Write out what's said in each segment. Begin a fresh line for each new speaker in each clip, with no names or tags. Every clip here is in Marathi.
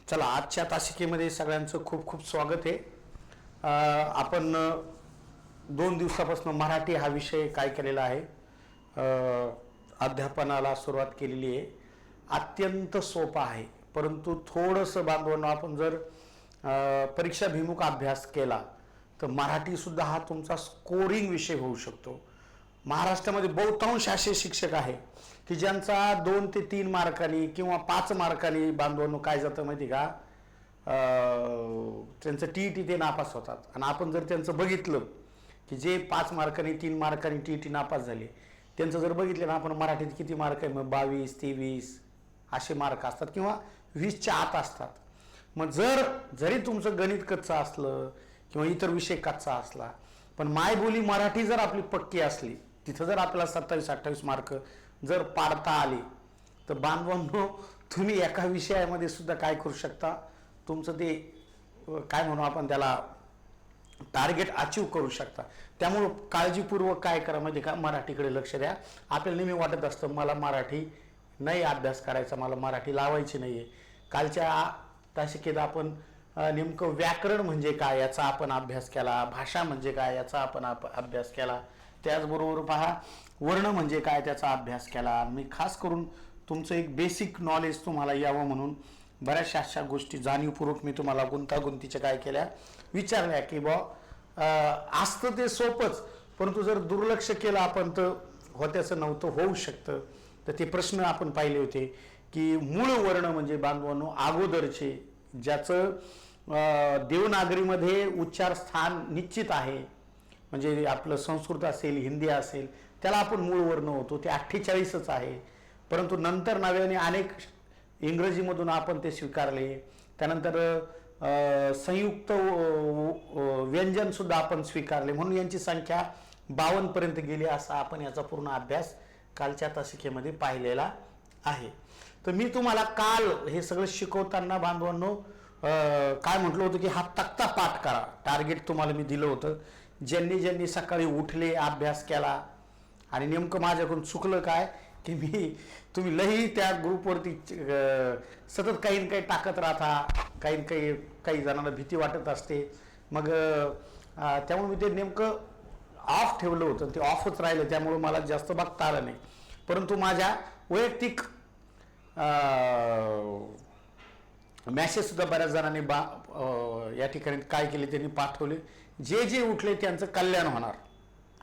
चला, आजच्या तासिकेमध्ये सगळ्यांचं खूप खूप स्वागत आहे. आपण 2 दिवसापासून मराठी हा विषय काय केलेला आहे, अध्यापनाला सुरुवात केलेली आहे. अत्यंत सोपा आहे, परंतु थोडंसं बांधवांनो आपण जर परीक्षाभिमुख अभ्यास केला तर मराठीसुद्धा हा तुमचा स्कोरिंग विषय होऊ शकतो. महाराष्ट्रामध्ये बहुतांश असे शिक्षक आहे की ज्यांचा 2 ते 3 मार्कांनी किंवा 5 मार्कांनी बांधवांनो काय जातं माहिती का, त्यांचं TET ते नापास होतात. आणि आपण जर त्यांचं बघितलं की जे 5 मार्कांनी 3 मार्कांनी TET नापास झाले त्यांचं जर बघितलं ना आपण, मराठीत किती मार्क आहे, मग 22 23 असे मार्क असतात किंवा 20च्या आत असतात. मग जरी तुमचं गणित कच्चं असलं किंवा इतर विषय कच्चा असला, पण मायबोली मराठी जर आपली पक्की असली, तिथं जर आपल्याला 27-28 मार्क जर पाडता आले तर बांधवांनो तुम्ही एका विषयामध्ये सुद्धा काय करू शकता, तुमचं ते काय म्हणू आपण त्याला टार्गेट अचीव करू शकता. त्यामुळं काळजीपूर्वक काय करा म्हणजे का, मराठीकडे लक्ष द्या. आपल्याला नेहमी वाटत असतं मला मराठी नाही अभ्यास करायचा, मला मराठी लावायची नाही आहे. कालच्या तासिकेत आपण नेमकं व्याकरण म्हणजे काय याचा आपण अभ्यास केला, भाषा म्हणजे काय याचा आपण अभ्यास केला, त्याचबरोबर पहा वर्ण म्हणजे काय त्याचा अभ्यास केला. मी खास करून तुमचं एक बेसिक नॉलेज तुम्हाला यावं म्हणून बऱ्याचशा अशा गोष्टी जाणीवपूर्वक मी तुम्हाला गुंतागुंतीच्या काय केल्या विचारल्या की असतं ते सोपंच, परंतु जर दुर्लक्ष केलं आपण तर होत्याचं नव्हतं होऊ शकतं. तर ते प्रश्न आपण पाहिले होते की मूळ वर्ण म्हणजे बांधवांनो अगोदरचे, ज्याचं देवनागरीमध्ये उच्चार स्थान निश्चित आहे, म्हणजे आपलं संस्कृत असेल हिंदी असेल त्याला आपण मूळ वर्ण होतो, ते 48च आहे. परंतु नंतर नव्याने अनेक इंग्रजीमधून आपण ते स्वीकारले. त्यानंतर संयुक्त व्यंजनसुद्धा आपण स्वीकारले, म्हणून यांची संख्या 52 पर्यंत गेली. असा आपण याचा पूर्ण अभ्यास कालच्या तासिकेमध्ये पाहिलेला आहे. तर मी तुम्हाला काल हे सगळं शिकवताना बांधवांनो काय म्हटलं होतं की हा तक्ता पाठ करा. टार्गेट तुम्हाला मी दिलं होतं. ज्यांनी सकाळी उठले अभ्यास केला, आणि नेमकं माझ्याकडून चुकलं काय की तुम्ही लई त्या ग्रुपवरती सतत काही ना काही टाकत राहता, काही जणांना भीती वाटत असते. मग त्यामुळे मी ते नेमकं ऑफ ठेवलं होतं, ते ऑफच राहिलं, त्यामुळे मला जास्त बघता आलं नाही. परंतु माझ्या वैयक्तिक मॅसेजसुद्धा बऱ्याच जणांनी या ठिकाणी काय केले त्यांनी पाठवले. जे उठले त्यांचं कल्याण होणार,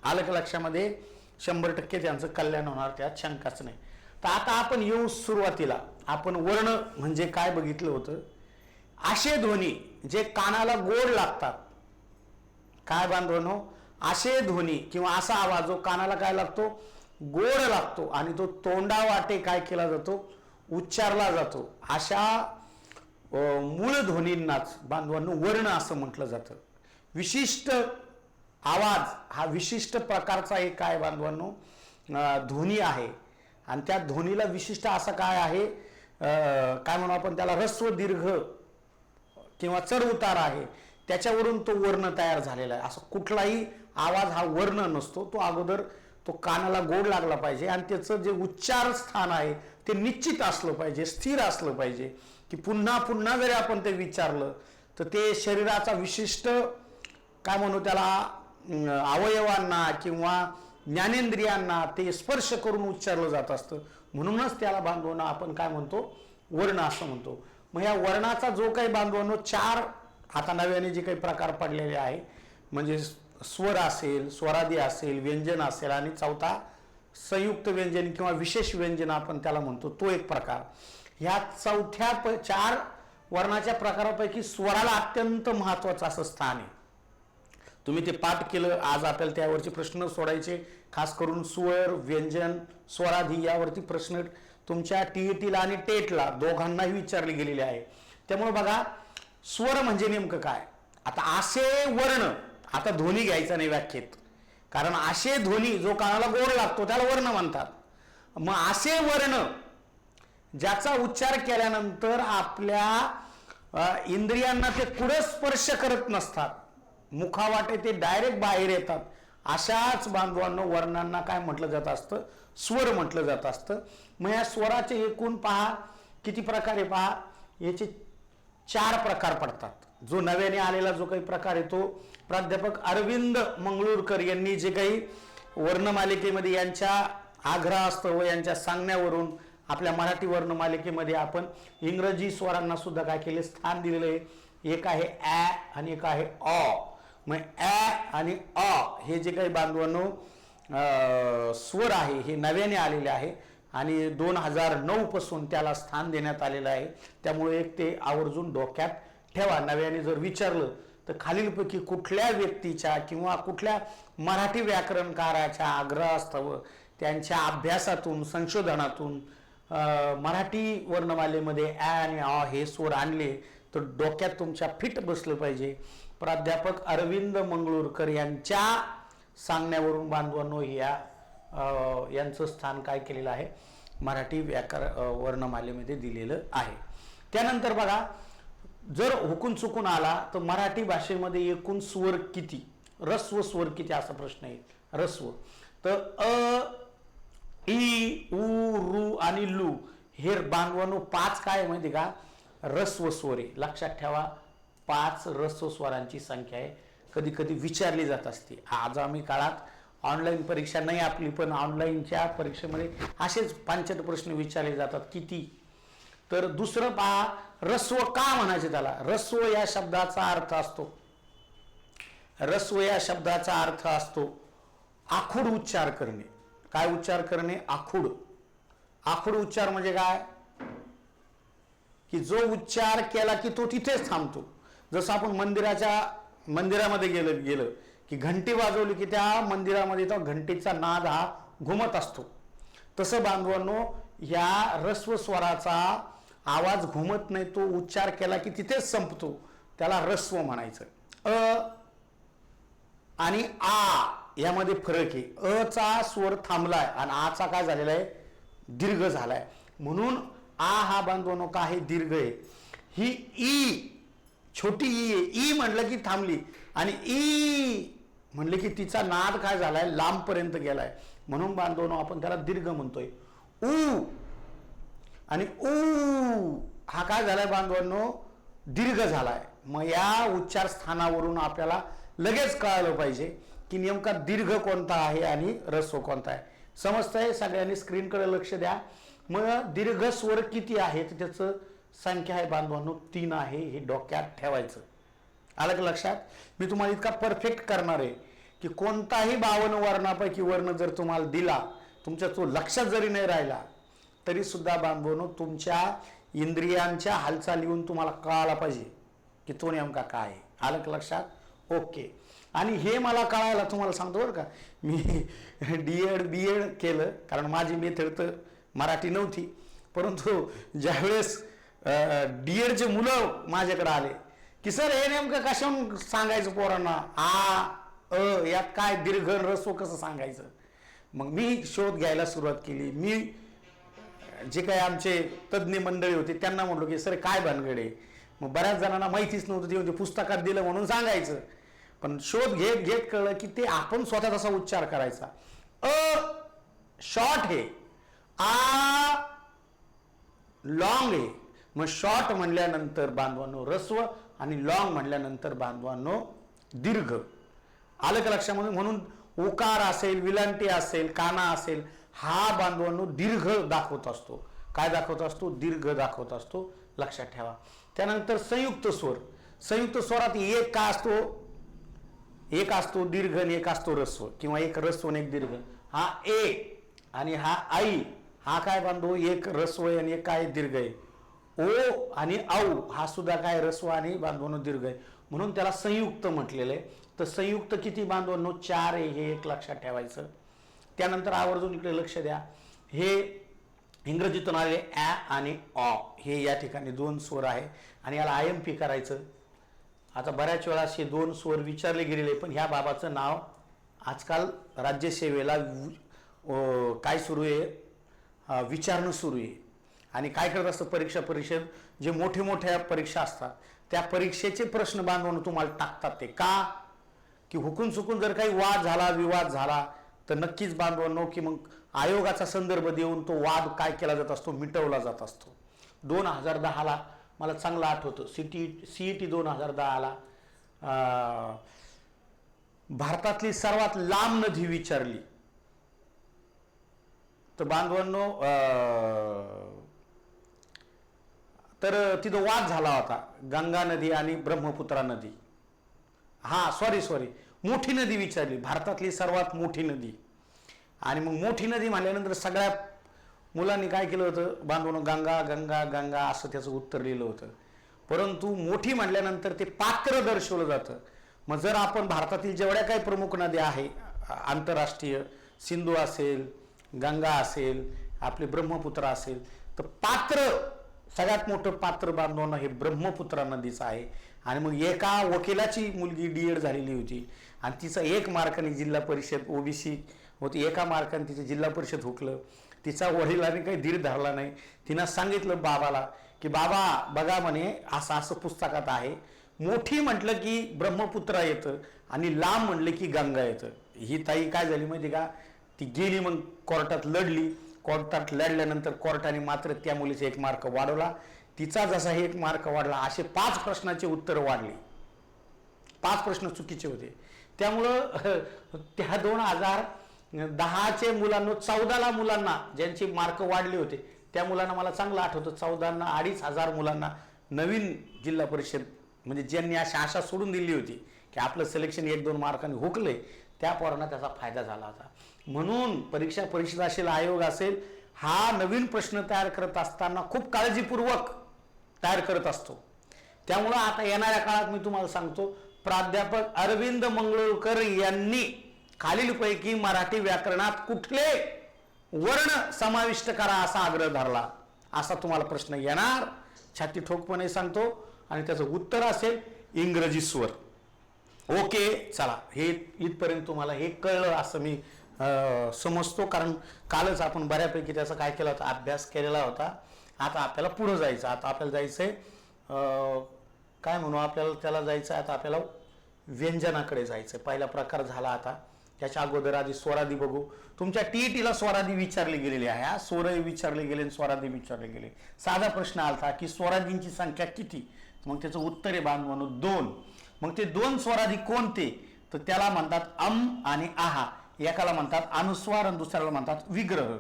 आलं का लक्षामध्ये, 100% त्यांचं कल्याण होणार, त्यात शंकाच नाही. तर आता आपण येऊ सुरुवातीला. आपण वर्ण म्हणजे काय बघितलं होतं, असे ध्वनी जे कानाला गोड लागतात. काय बांधवनो, असे ध्वनी किंवा असा आवाज जो कानाला काय लागतो, गोड लागतो, आणि तो तोंडावाटे काय केला जातो, उच्चारला जातो. अशा मूळ ध्वनींनाच बांधवांनो वर्ण असं म्हटलं जातं. विशिष्ट आवाज हा विशिष्ट प्रकारचा एक काय बांधवांनो ध्वनी आहे, आणि त्या ध्वनीला विशिष्ट असा काय आहे, काय म्हणू आपण त्याला ऱ्हस्व दीर्घ किंवा चढ उतार आहे, त्याच्यावरून तो वर्ण तयार झालेला आहे. असं कुठलाही आवाज हा वर्ण नसतो. तो अगोदर तो कानाला गोड लागला पाहिजे, आणि त्याचं जे उच्चार स्थान आहे ते निश्चित असलं पाहिजे, स्थिर असलं पाहिजे, की पुन्हा पुन्हा जरी आपण ते विचारलं तर ते शरीराचा विशिष्ट काय म्हणू त्याला अवयवांना किंवा ज्ञानेंद्रियांना ते स्पर्श करून उच्चारलं जात असतं. म्हणूनच त्याला बांधवांना आपण काय म्हणतो, वर्ण असं म्हणतो. मग या वर्णाचा जो काही बांधवांनो 4 आता नव्याने जे काही प्रकार पडलेले आहे, म्हणजे स्वर असेल, स्वरादी असेल, व्यंजन असेल, आणि चौथा संयुक्त व्यंजन किंवा विशेष व्यंजन आपण त्याला म्हणतो, तो एक प्रकार. ह्या चौथ्या 4 वर्णाच्या प्रकारापैकी स्वराला अत्यंत महत्त्वाचं असं स्थान आहे. तुम्ही ते पाठ केलं, आज आपल्याला त्यावरचे प्रश्न सोडायचे. खास करून स्वर, व्यंजन, स्वराधी यावरती प्रश्न तुमच्या TETला आणि टेटला दोघांनाही विचारले गेलेले आहे. त्यामुळे बघा, स्वर म्हणजे नेमकं काय. आता असे वर्ण, आता ध्वनी घ्यायचा नाही व्याख्येत, कारण असे ध्वनी जो कानाला गोड लागतो त्याला वर्ण म्हणतात. मग असे वर्ण ज्याचा उच्चार केल्यानंतर आपल्या इंद्रियांना ते कुठे स्पर्श करत नसतात, मुखावाटे ते डायरेक्ट बाहेर येतात, अशाच बांधवांनो वर्णांना काय म्हटलं जात असतं, स्वर म्हटलं जात असतं. मग या स्वराचे एकूण पहा किती प्रकारे, पहा याचे 4 प्रकार पडतात. जो नव्याने आलेला जो काही प्रकार आहे तो प्राध्यापक अरविंद मंगळूरकर यांनी जे काही वर्णमालिकेमध्ये यांच्या आग्रहास्तव व यांच्या सांगण्यावरून आपल्या मराठी वर्णमालिकेमध्ये आपण इंग्रजी स्वरांना सुद्धा काय केले, स्थान दिलेलं आहे. एक आहे ॲ आणि एक आहे अ. मग ॲ आणि अ हे जे काही बांधवांनो स्वर आहे हे नव्याने आलेले आहे आणि 2009 पासून त्याला स्थान देण्यात आलेलं आहे. त्यामुळे एक ते आवर्जून डोक्यात ठेवा. नव्याने जर विचारलं तर खालीलपैकी कुठल्या व्यक्तीच्या किंवा कुठल्या मराठी व्याकरणकाराच्या आग्रहास्तव त्यांच्या अभ्यासातून संशोधनातून मराठी वर्णमालेमध्ये ॲ आणि अ हे स्वर आणले तर डोक्यात तुमच्या फिट बसलं पाहिजे. प्राध्यापक अरविंद मंगळूरकर यांच्या सांगण्यावरून बांधवांनो यांचं स्थान काय केलेलं आहे, मराठी वर्णमालेमध्ये दिलेलं आहे. त्यानंतर बघा, जर हुकून चुकून आला तर मराठी भाषेमध्ये एकूण स्वर किती, रस्व स्वर किती असा प्रश्न येईल. रस्व तर अ, ई, उ, रू आणि लू हे बांधवांनो 5 काय माहिती का, रस्व स्वर आहे. लक्षात ठेवा, 5 रस्व स्वरांची संख्या आहे. कधी कधी विचारली जात असते. आज आम्ही काळात ऑनलाईन परीक्षा नाही आपली, पण ऑनलाईनच्या परीक्षेमध्ये असेच 65 प्रश्न विचारले जातात. किती, तर दुसरं पहा, रस्व का म्हणायचे त्याला. रस्व या शब्दाचा अर्थ असतो, रस्व या शब्दाचा अर्थ असतो आखूड उच्चार करणे. काय उच्चार करणे, आखूड. आखूड उच्चार म्हणजे काय, की जो उच्चार केला की तो तिथेच थांबतो. जसं आपण मंदिरामध्ये गेलं की घंटी वाजवली की त्या मंदिरामध्ये तो घंटीचा नाद हा घुमत असतो. तसं बांधवांनो या रस्व स्वराचा आवाज घुमत नाही, तो उच्चार केला की तिथेच संपतो, त्याला रस्व म्हणायचं. अ आणि आ यामध्ये फरक आहे. अ चा स्वर थांबलाय आणि आ चा काय झालेला आहे, दीर्घ झालाय. म्हणून आ हा बांधवांनो का आहे, दीर्घ आहे. ही ई छोटी ई आहे. ई म्हणलं की थांबली आणि ई म्हणले की तिचा नाद काय झालाय, लांब पर्यंत गेलाय. म्हणून बांधवांनो आपण त्याला दीर्घ म्हणतोय. ऊ आणि ऊ हा काय झालाय बांधवांनो, दीर्घ झालाय. मग या उच्चार स्थानावरून आपल्याला लगेच कळालं पाहिजे की नेमका दीर्घ कोणता आहे आणि रस्व कोणता आहे. समजतंय, सगळ्यांनी स्क्रीनकडे लक्ष द्या. मग दीर्घ स्वर किती आहेत, त्याचं संख्या आहे बांधवांनो 3 आहे. हे डोक्यात ठेवायचं. आलं का लक्षात. मी तुम्हाला इतका परफेक्ट करणार आहे की कोणताही 52 वर्णापैकी वर्ण जर तुम्हाला दिला, तुमच्या तो लक्षात जरी नाही राहिला तरी सुद्धा बांधवांनो तुमच्या इंद्रियांच्या हालचालीहून तुम्हाला कळायला पाहिजे की तो नेमका काय आहे. आलं का लक्षात. ओके. आणि हे मला कळायला तुम्हाला सांगतो बरं का, मी डीएड बीएड केलं, कारण माझी मेथड तर मराठी नव्हती. परंतु ज्यावेळेस डीएडचे मुलं माझ्याकडे आले की सर हे नेमकं कशाहून सांगायचं पोरांना, आ अ यात काय दीर्घ रस्व कसं सांगायचं. मग मी शोध घ्यायला सुरुवात केली. मी जे काही आमचे तज्ज्ञ मंडळी होते त्यांना म्हटलो की सर काय भानगड आहे. मग बऱ्याच जणांना माहितीच नव्हतं, ते म्हणजे पुस्तकात दिलं म्हणून सांगायचं. पण शोध घेत घेत कळलं की ते आपण स्वतः तसा उच्चार करायचा. अ शॉर्ट आहे, आ लॉंग आहे. मग शॉर्ट म्हणल्यानंतर बांधवांनो रस्व आणि लॉंग म्हणल्यानंतर बांधवांनो दीर्घ. आलं का लक्षामध्ये. म्हणून उकार असेल, विलांटी असेल, काना असेल, हा बांधवांनो दीर्घ दाखवत असतो. काय दाखवत असतो, दीर्घ दाखवत असतो. लक्षात ठेवा. त्यानंतर संयुक्त स्वर. संयुक्त स्वरात एक का असतो, एक असतो दीर्घ आणि एक असतो रस्व, किंवा एक रस्व आणि एक दीर्घ. हा ए आणि हा आई हा काय बांधो, एक रस्व आणि एक काय दीर्घ आहे. ओ आणि औ हा सुद्धा काय रस्व आणि बांधवांनो दीर्घ आहे. म्हणून त्याला संयुक्त म्हटलेलं आहे. तर संयुक्त किती बांधवांनो, 4 आहे. हे एक लक्षात ठेवायचं. त्यानंतर आवर्जून इकडे लक्ष द्या. हे इंग्रजीतून आले ॲ आणि ऑ, हे या ठिकाणी 2 स्वर आहे आणि याला IMP करायचं. आता बऱ्याच वेळा असे 2 स्वर विचारले गेलेले, पण ह्या बाबाचं नाव आजकाल राज्यसेवेला काय सुरू आहे, विचारणं सुरू आहे. आणि काय करत असतं परीक्षा परिषद, जे मोठ्या परीक्षा असतात त्या परीक्षेचे प्रश्न बांधवून तुम्हाला टाकतात. ते का, की हुकून चुकून जर काही वाद झाला, विवाद झाला तर नक्कीच बांधवांनो की मग आयोगाचा संदर्भ देऊन तो वाद काय केला जात असतो, मिटवला जात असतो. 2010ला मला चांगलं आठवतं. CET 2010ला भारतातली सर्वात लांब नदी विचारली तर बांधवांनो तर तिथं वाद झाला होता, गंगा नदी आणि ब्रह्मपुत्रा नदी. सॉरी मोठी नदी विचारली, भारतातली सर्वात मोठी नदी. आणि मग मोठी नदी म्हणल्यानंतर सगळ्या मुलांनी काय केलं होतं बांधवांनो, गंगा गंगा गंगा असं त्याचं उत्तर लिहिलं होतं. परंतु मोठी म्हणल्यानंतर ते पात्र दर्शवलं जातं. मग जर आपण भारतातील जेवढ्या काही प्रमुख नद्या आहे आंतरराष्ट्रीय, सिंधू असेल, गंगा असेल, आपले ब्रह्मपुत्रा असेल, तर पात्र सगळ्यात मोठं पात्र बांधवांना हे ब्रह्मपुत्रा नदीचं आहे. आणि मग एका वकिलाची मुलगी DED झालेली होती आणि तिचा 1 मार्काने जिल्हा परिषद OBC होती, 1 मार्काने तिचं जिल्हा परिषद हुकलं. तिचा वडिलांनी काही धीर धरला नाही. तिनं सांगितलं बाबाला की बाबा बघा म्हणे असं असं पुस्तकात आहे, मोठी म्हटलं की ब्रह्मपुत्रा येतं आणि लांब म्हटलं की गंगा येतं. ही ताई काय झाली माहिती का, ती गेली मग कोर्टात लढली. कोर्टात लढल्यानंतर कोर्टाने मात्र त्या मुलीचा 1 मार्क वाढवला. तिचा जसा 1 मार्क वाढला असे 5 प्रश्नाचे उत्तर वाढले. 5 प्रश्न चुकीचे होते. त्यामुळं त्या 2010चे मुलांना 14 मुलांना ज्यांचे मार्क वाढले होते त्या मुलांना मला चांगलं आठवतं 14 2,500 मुलांना नवीन जिल्हा परिषद म्हणजे ज्यांनी अशी आशा सोडून दिली होती की आपलं सिलेक्शन 1-2 मार्कांनी हुकले त्या पोरांना त्याचा फायदा झाला होता. म्हणून परीक्षा परिषद आयोग असेल हा नवीन प्रश्न तयार करत असताना खूप काळजीपूर्वक तयार करत असतो. त्यामुळं आता येणाऱ्या काळात मी तुम्हाला सांगतो, प्राध्यापक अरविंद मंगळूरकर यांनी खालीलपैकी मराठी व्याकरणात कुठले वर्ण समाविष्ट करा असा आग्रह धरला, असा तुम्हाला प्रश्न येणार. छाती ठोकपणे सांगतो आणि त्याचं उत्तर असेल इंग्रजी स्वर. ओके, चला हे इथपर्यंत तुम्हाला हे कळलं असं मी समजतो, कारण कालच आपण बऱ्यापैकी त्याचा काय केला होता, अभ्यास केलेला होता. आता आपल्याला पुढं जायचं. आता आपल्याला जायचंय काय म्हणू, आपल्याला त्याला जायचं आता आपल्याला व्यंजनाकडे जायचं. पहिला प्रकार झाला. आता त्याच्या अगोदर आधी स्वरादी बघू. तुमच्या TETला स्वरादी विचारली गेलेली आहे. स्वर विचारले गेले आणि स्वरादी विचारले गेले. साधा प्रश्न आलता की स्वरादींची संख्या किती, मग त्याचं उत्तर आहे बांधवांनो 2. मग ते 2 स्वरादी कोणते, तर त्याला म्हणतात अम आणि आहा. एकाला म्हणतात अनुस्वार आणि दुसऱ्याला म्हणतात विग्रह.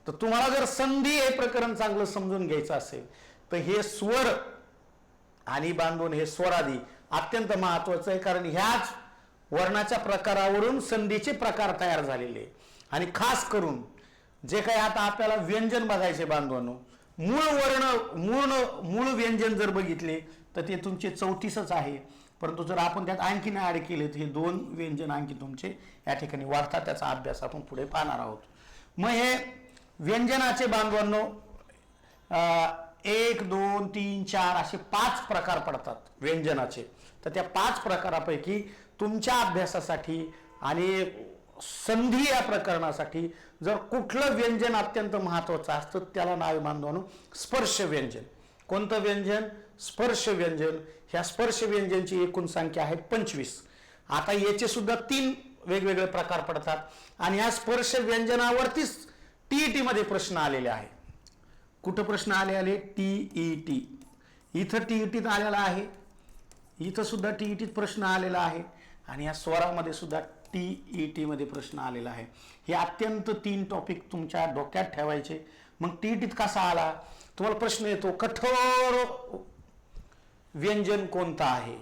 तर तुम्हाला जर संधी हे प्रकरण चांगलं समजून घ्यायचं असेल तर हे स्वर आणि बांधून हे स्वरादी अत्यंत महत्वाचं आहे, कारण ह्याच वर्णाच्या प्रकारावरून संधीचे प्रकार तयार झालेले. आणि खास करून जे काही आता आपल्याला व्यंजन बघायचे बांधवांनो, मूळ व्यंजन जर बघितले तर ते तुमचे 34च आहे. परंतु जर आपण त्यात आणखीन ऍड केले तर हे 2 व्यंजन आणखी तुमचे या ठिकाणी वाढतात. त्याचा अभ्यास आपण पुढे पाहणार आहोत. मग हे व्यंजनाचे बांधवांनो 1, 2, 3, 4 असे 5 प्रकार पडतात व्यंजनाचे. तर त्या 5 प्रकारापैकी तुमच्या अभ्यासासाठी आणि संधी या प्रकरणासाठी जर कुठलं व्यंजन अत्यंत महत्वाचं असतं त्याला नाव बांधवांनो स्पर्श व्यंजन. कोणतं व्यंजन? स्पर्श व्यंजन. ह्या स्पर्श व्यंजनची एकूण संख्या आहे 25. आता याचे सुद्धा 3 वेगवेगळे प्रकार पडतात आणि या स्पर्श व्यंजनावरतीच TET मध्ये प्रश्न आलेले आहे. कुठं प्रश्न आले? TET. इथं TET आलेला आहे, इथं सुद्धा TET प्रश्न आलेला आहे आणि या स्वरामध्ये सुद्धा TET मध्ये प्रश्न आलेला आहे. हे अत्यंत 3 टॉपिक तुमच्या डोक्यात ठेवायचे. मग TET कसा आला? तुम्हाला प्रश्न येतो कठोर व्यंजन कोणतं आहे,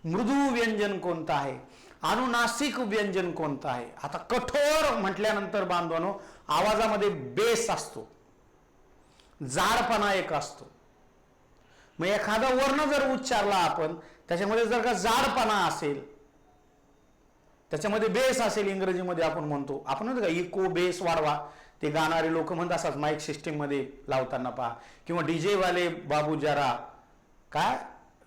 मृदू व्यंजन कोणतं आहे, अनुनासिक व्यंजन कोणतं आहे. आता कठोर म्हटल्यानंतर बांधवानो आवाजामध्ये बेस असतो, जाडपणा एक असतो. मग एखादा वर्ण जर उच्चारला आपण त्याच्यामध्ये जर का जाडपणा असेल, त्याच्यामध्ये बेस असेल, इंग्रजीमध्ये आपण म्हणतो का इको बेस वाढवा. ते गाणारे लोक म्हणत असतात माईक सिस्टीम मध्ये लावताना पहा, किंवा DJ वाले बाबू जरा काय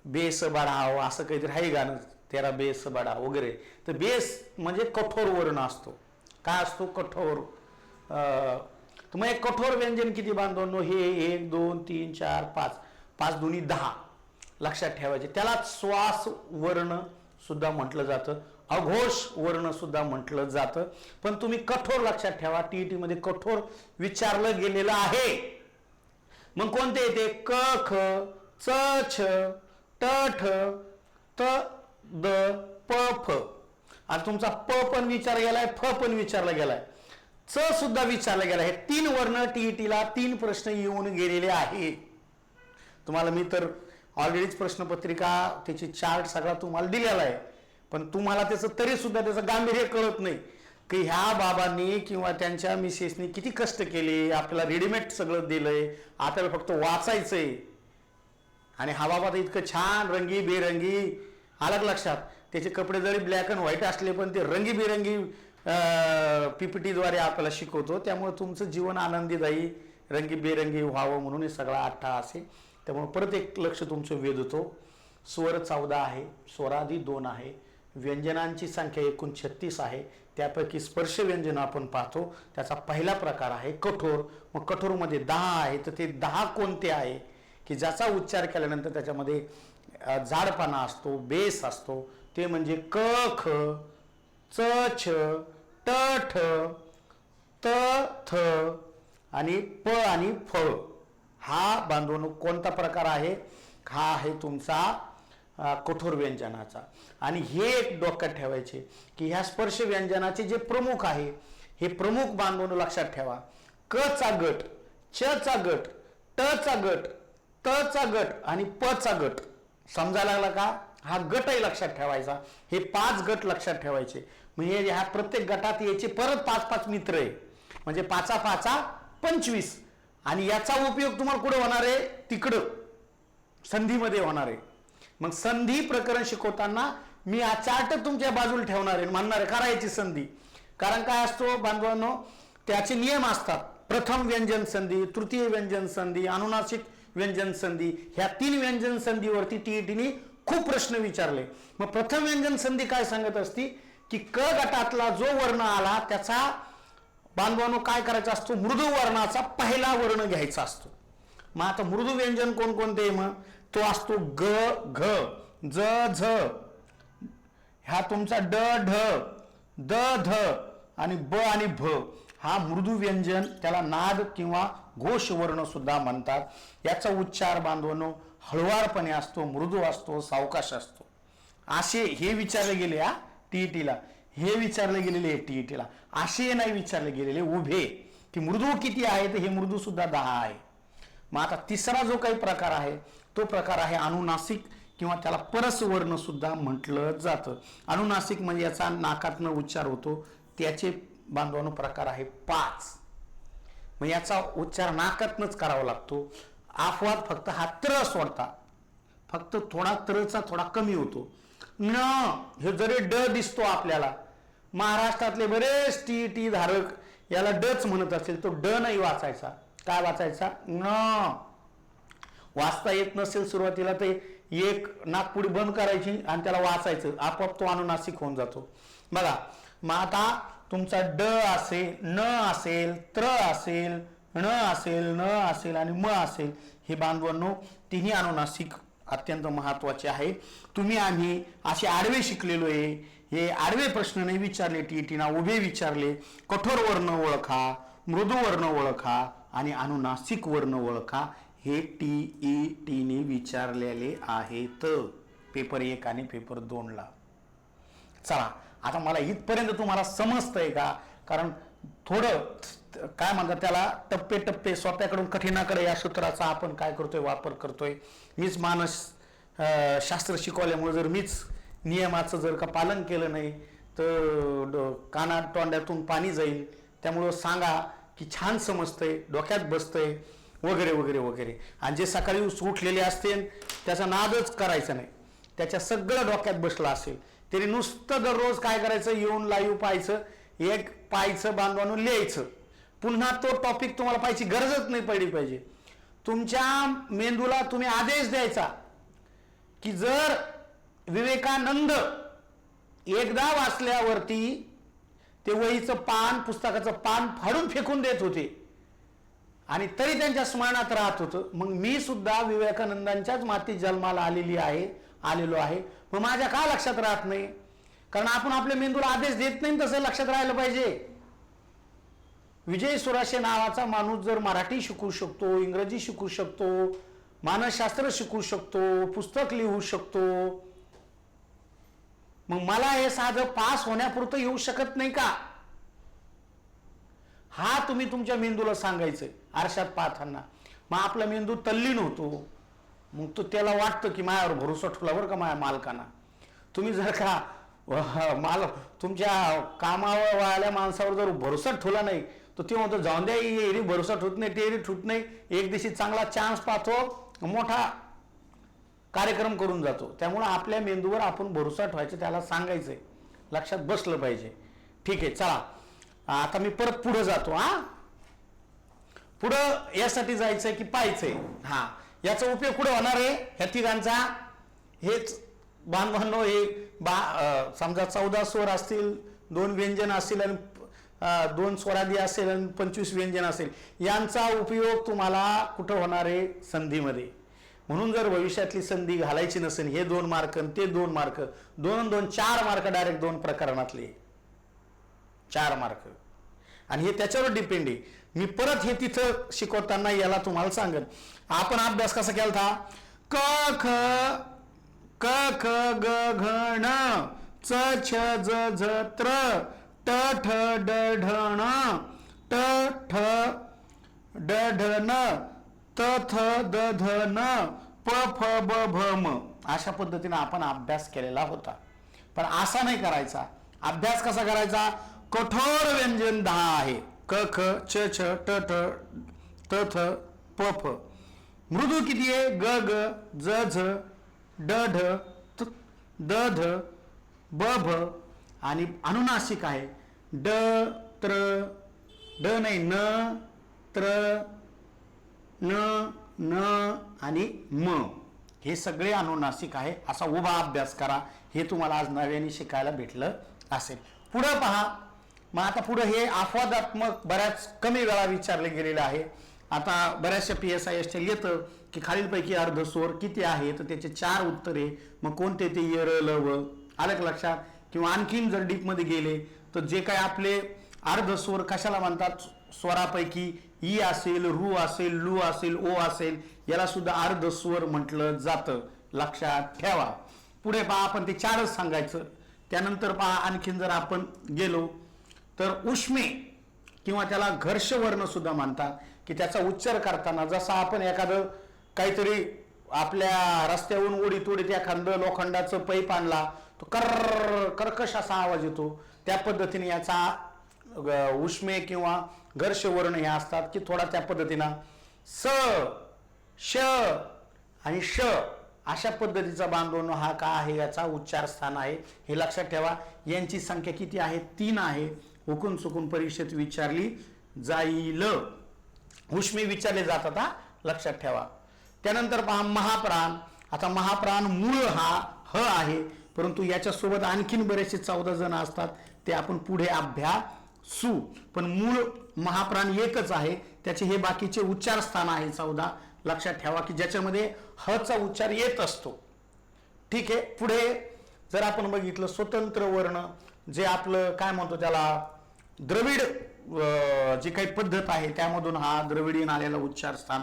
बेस बढाव असं काहीतरी आहे गाणं, तेरा बेस बडा वगैरे. तर बेस म्हणजे कठोर वर्ण असतो. काय असतो? कठोर. तर मग एक कठोर व्यंजन किती बांधवांनो? हे 1, 2, 3, 4, 5, 5 दुनी 10 लक्षात ठेवायचे. त्याला श्वास वर्ण सुद्धा म्हटलं जातं, अघोष वर्ण सुद्धा म्हटलं जातं. पण तुम्ही कठोर लक्षात ठेवा, TET मध्ये कठोर विचारलं गेलेलं आहे. मग कोणते येते? क, ख, च छ ट ठ त द प फ. आणि तुमचा प पण विचारला गेलाय, फ पण विचारला गेलाय, च सुद्धा विचारला गेला. हे 3 वर्ण टीईटीला 3 प्रश्न येऊन गेलेले आहे. तुम्हाला मी तर ऑलरेडीच प्रश्नपत्रिका त्याची चार्ट सगळा तुम्हाला दिलेला आहे, पण तुम्हाला त्याचं तरी सुद्धा त्याचं गांभीर्य कळत नाही की ह्या बाबांनी किंवा त्यांच्या मिसेसनी किती कष्ट केले, आपल्याला रेडीमेड सगळं दिलंय, आपल्याला फक्त वाचायचंय. आणि हा बाबा तर इतकं छान रंगी बेरंगी, आलं लक्षात, त्याचे कपडे जरी ब्लॅक अँड व्हाईट असले पण ते रंगीबेरंगी पीपीटीद्वारे आपल्याला शिकवतो. त्यामुळे तुमचं जीवन आनंदीदायी रंगीबेरंगी व्हावं म्हणून हे सगळा अट्टाहास आहे. त्यामुळे परत एक लक्ष तुमचं वेधतो. स्वर 14 आहे, स्वरादी 2 आहे, व्यंजनांची संख्या एकूण 36 आहे. त्यापैकी स्पर्श व्यंजन आपण पाहतो. त्याचा पहिला प्रकार आहे कठोर. मग कठोरमध्ये 10 आहे, तर ते 10 कोणते आहे की ज्याचा उच्चार केल्यानंतर त्याच्यामध्ये जाडपणा असतो, बेस असतो. ते म्हणजे क ख, च छ, ट ठ, त थ आणि प आणि फ. हा बांधून कोणता प्रकार आहे? हा आहे तुमचा कठोर व्यंजनाचा. आणि हे एक डोक्यात ठेवायचे की ह्या स्पर्श व्यंजनाचे जे प्रमुख आहे, हे प्रमुख बांधून लक्षात ठेवा. क चा गट, च चा गट, ट चा गट, त चा गट आणि प चा गट. समजायला लागला का? हा गटही लक्षात ठेवायचा. हे 5 गट लक्षात ठेवायचे. म्हणजे ह्या प्रत्येक गटात याचे परत 5-5 मित्र आहे, म्हणजे 5-5 25. आणि याचा उपयोग तुम्हाला कुठे होणार आहे? तिकडं संधीमध्ये होणार आहे. मग संधी प्रकरण शिकवताना मी हा चार्ट तुमच्या बाजूला ठेवणार आहे, म्हणणार आहे करायची संधी. कारण काय असतो बांधवांनो, त्याचे नियम असतात. प्रथम व्यंजन संधी, तृतीय व्यंजन संधी, अनुनासिक व्यंजन संधी. ह्या 3 व्यंजन संधीवरती टीईटीने खूप प्रश्न विचारले. मग प्रथम व्यंजन संधी काय सांगत असती की क गटातला जो वर्ण आला त्याचा बांधवांनो काय करायचा असतो? मृदू वर्णाचा पहिला वर्ण घ्यायचा असतो. मग आता मृदू व्यंजन कोणकोणते? मग तो असतो ग, घ, ज, झ. हा तुमचा ड, ढ, द, ध आणि ब आणि भ. हा मृदू व्यंजन, त्याला नाद किंवा घोष वर्ण सुद्धा म्हणतात. याचा उच्चार बांधवांनो हळुवारपणे असतो, मृदू असतो, सावकाश असतो. असे हे विचारले गेले हा टीईटीला, हे विचारले गेलेले आहे टीईटीला. असे नाही विचारले गेलेले उभे की मृदू किती आहे, तर हे मृदू सुद्धा 10 आहे. मग आता तिसरा जो काही प्रकार आहे तो प्रकार आहे अनुनासिक किंवा त्याला परसवर्ण सुद्धा म्हटलं जातं. अनुनासिक म्हणजे याचा नाकातनं उच्चार होतो, त्याचे बांधवानो प्रकार आहे 5. मग याचा उच्चार नाकातनच करावा लागतो. अपवाद फक्त हा त्र सोडता, फक्त थोडा त्रचा थोडा कमी होतो. न हे जरी ड दिसतो आपल्याला, महाराष्ट्रातले बरेच टीईटी धारक याला डच म्हणत असेल, तो ड नाही वाचायचा. काय वाचायचा? न. वाचता येत नसेल सुरुवातीला तर एक नाकपुडी बंद करायची आणि त्याला वाचायचं, आपोआप तो अनुनासिक होऊन जातो. बघा मग आता तुमचा ड असेल, न असेल, त्र असेल, ण असेल, न असेल आणि म असेल. हे बांधवांनो तिन्ही अनुनासिक अत्यंत महत्वाचे आहे. तुम्ही आम्ही असे आडवे शिकलेलो आहे. हे आडवे प्रश्न नाही विचारले टीईटीना, उभे विचारले. कठोर वर्ण ओळखा, मृदू वर्ण ओळखा आणि अनुनासिक वर्ण ओळखा. हे टीईटीने विचारलेले आहेत पेपर 1 आणि पेपर 2 ला. चला आता मला इथपर्यंत तुम्हाला समजतंय का? कारण थोडं काय म्हणतात त्याला टप्पे टप्पे सोप्याकडून कठीणाकडे या सूत्राचा आपण काय करतोय, वापर करतोय. मीच मानस शास्त्र शिकवल्यामुळे जर मीच नियमाचं जर का पालन केलं नाही तर कानात तोंडातून पाणी जाईल. त्यामुळं सांगा की छान समजतंय, डोक्यात बसतंय वगैरे वगैरे वगैरे. आणि जे सकाळी उठलेले असतील त्याचा नादच करायचा नाही, त्याच्या सगळं डोक्यात बसलं असेल तरी नुसतं दररोज काय करायचं, येऊन लाईव्ह पाहायचं, एक पाहायचं बांधवांनो लिहायचं. पुन्हा तो टॉपिक तुम्हाला पाहायची गरजच नाही पडली पाहिजे. तुमच्या मेंदूला तुम्ही आदेश द्यायचा की जर विवेकानंद एकदा वाचल्यावरती ते वहीचं पान, पुस्तकाचं पान फाडून फेकून देत होते आणि तरी त्यांच्या स्मरणात राहत होतं. मग मी सुद्धा विवेकानंदांच्याच मातीत जन्माला आलेलो आहे. मग माझ्या का लक्षात राहत नाही? कारण आपण आपल्या मेंदूला आदेश देत नाही, तसं लक्षात राहायला पाहिजे. विजय सुराशे नावाचा माणूस जर मराठी शिकू शकतो, इंग्रजी शिकू शकतो, मानसशास्त्र शिकू शकतो, पुस्तक लिहू शकतो, मग मला हे साधं पास होण्यापुरतं येऊ शकत नाही का? हा तुम्ही तुमच्या मेंदूला सांगायचंय आरशात पाहताना. मग आपला मेंदू तल्लीन होतो, मग तो त्याला वाटतं की माझ्यावर भरोसा ठेवला बरं का माझ्या मालकांना. तुम्ही जर का तुमच्या कामावर वाळल्या माणसावर जर भरोसा ठेवला नाही तर ते म्हणतो जाऊन द्या, एरी भरोसा ठेवत नाही, ते एरी ठेवत नाही, एक दिवशी चांगला चान्स पाहतो, मोठा कार्यक्रम करून जातो. त्यामुळे आपल्या मेंदूवर आपण भरोसा ठेवायचं, त्याला सांगायचंय, लक्षात बसलं पाहिजे. ठीक आहे, चला आता मी परत पुढे जातो. पुढं यासाठी जायचंय की पाहायचंय. याचा उपयोग कुठे होणार आहे ह्या तिघांचा? हेच बांधवांनो, समजा 14 स्वर असतील, 2 व्यंजन असतील आणि 2 स्वरादी असेल आणि 25 व्यंजन असेल, यांचा उपयोग तुम्हाला कुठं होणार आहे? संधीमध्ये. म्हणून जर भविष्यातली संधी घालायची नसेल, हे 2 मार्क ते 2 मार्क, 2 4 मार्क डायरेक्ट 2 प्रकरणातले 4 मार्क. आणि हे त्याच्यावर डिपेंड आहे. मी परत हे तिथं शिकवताना याला तुम्हाला सांगेन. आपण अभ्यास कसा केला था? क ख ग घ ण च छ ज झ त्र ट ठ ड ढ ण ट ठ ड ढ न त थ द ध न प फ ब भ म. अशा पद्धतीने आपण अभ्यास केलेला होता. पण असा नाही करायचा. अभ्यास कसा करायचा? कठोर व्यंजन 10 आहे. क ख छ छ ट ठ त थ प फ. मृदू किती आहे? ग ग ज झ ड ढ द ध ब भ. आणि अनुनासिक आहे ड त्र ड नाही न त्र न न आणि म. हे सगळे अनुनासिक आहे. असा उभा अभ्यास करा. हे तुम्हाला आज नव्याने शिकायला भेटलं असेल. पुढे पहा. मग आता पुढे हे अपवादात्मक बऱ्याच कमी वेळा विचारले गेलेले आहे. आता बऱ्याचशा PSIS येतं की खालीलपैकी अर्धस्वर किती आहे, तर त्याचे 4 उत्तरे. मग कोणते ते? य र ल व. आलं का लक्षात? किंवा आणखीन जर डीप मध्ये गेले तर जे काय आपले अर्धस्वर कशाला म्हणतात? स्वरापैकी ई असेल, रू असेल, लू असेल, ओ असेल, याला सुद्धा अर्धस्वर म्हटलं जातं. लक्षात ठेवा. पुढे पहा, आपण ते 4च सांगायचं. त्यानंतर पहा आणखीन जर आपण गेलो तर उष्मे किंवा त्याला घर्षवर्ण सुद्धा म्हणतात, की त्याचा उच्चार करताना जसा आपण एखादं काहीतरी आपल्या रस्त्यावरून ओढीत ओढीत एखादं लोखंडाचं पैप आणला तो कर्कश असा आवाज येतो, त्या पद्धतीने याचा उष्मे किंवा घर्षवर्ण हे असतात, की थोडा त्या पद्धतीनं स श आणि श अशा पद्धतीचा बांधवनो हा का आहे? याचा उच्चार स्थान आहे. हे लक्षात ठेवा. यांची संख्या किती आहे? 3 आहे. हुकून चुकून परीक्षेत विचारली जाईल. उष्मे विचारले जातात, लक्षात ठेवा. त्यानंतर पहा महाप्राण. आता महाप्राण मूळ हा ह आहे, परंतु याच्यासोबत आणखीन बरेचसे 14 जण असतात, ते आपण पुढे अभ्यासू. पण मूळ महाप्राण एकच आहे. त्याचे हे बाकीचे उच्चार स्थान आहे 14. लक्षात ठेवा की ज्याच्यामध्ये ह चा उच्चार येत असतो. ठीक आहे. पुढे जर आपण बघितलं स्वतंत्र वर्ण, जे आपलं काय म्हणतो त्याला द्रविड जी काही पद्धत आहे त्यामधून हा द्रविडीयन आलेला उच्चार स्थान.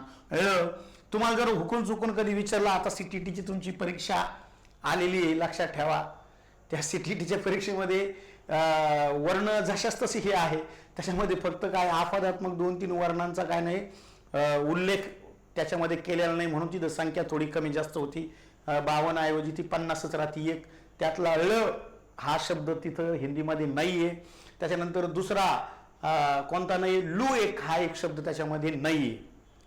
तुम्हाला जर हुकून चुकून कधी विचारला, आता CTTची तुमची परीक्षा आलेली आहे, लक्षात ठेवा. त्या CTTच्या परीक्षेमध्ये वर्ण जशाच तसे हे आहे, त्याच्यामध्ये फक्त काय अपवादात्मक 2-3 वर्णांचा काय नाही उल्लेख त्याच्यामध्ये केलेला नाही, म्हणून तिथं संख्या थोडी कमी जास्त होती. 52 ऐवजी ती 50च राहती. एक त्यातला ळ हा शब्द तिथं हिंदीमध्ये नाहीये. त्याच्यानंतर दुसरा कोणता नाही, लू एक हा एक शब्द त्याच्यामध्ये नाहीये.